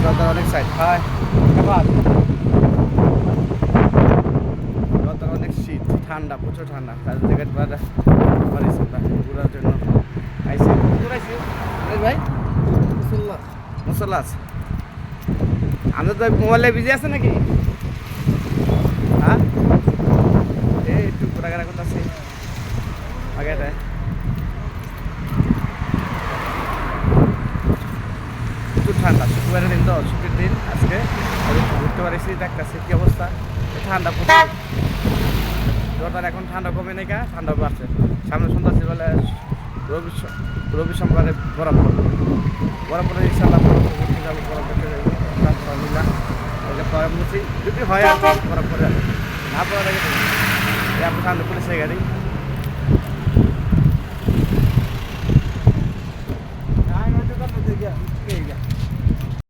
জর্দার অনেক সাইড হয় জর্দার অনেক শীত ঠান্ডা প্রচুর ঠান্ডা তার জায়গায় পারিস ঘোরার জন্য আইসি ঘুরাইছি ভাই মুসল্লা আছে আমাদের তো মোবাইলে বিজি আছে নাকি হ্যাঁ এই একটু ঘোরাঘাড়া করতেছি আগে প্রচুর ঠান্ডা শুক্রবারের দিন তো ছুটির দিন আজকে ঘুরতে পারিছি দেখতেছি কি অবস্থা ঠান্ডা প্রচুর জর্দার এখন ঠান্ডা কমে নেই কা ঠান্ডা বাড়ছে সামনে শুনতেছি বলে রবি সোমবারে বরফ পড়বে ইনশাল্লাহ ঘুরতে যাবো বরফ দেখতে যাবো আলহামদুলিল্লাহ পরে মুছি যদি হয় আর বরফ পরে না পরে আপনি সামনে পুলিশের গাড়ি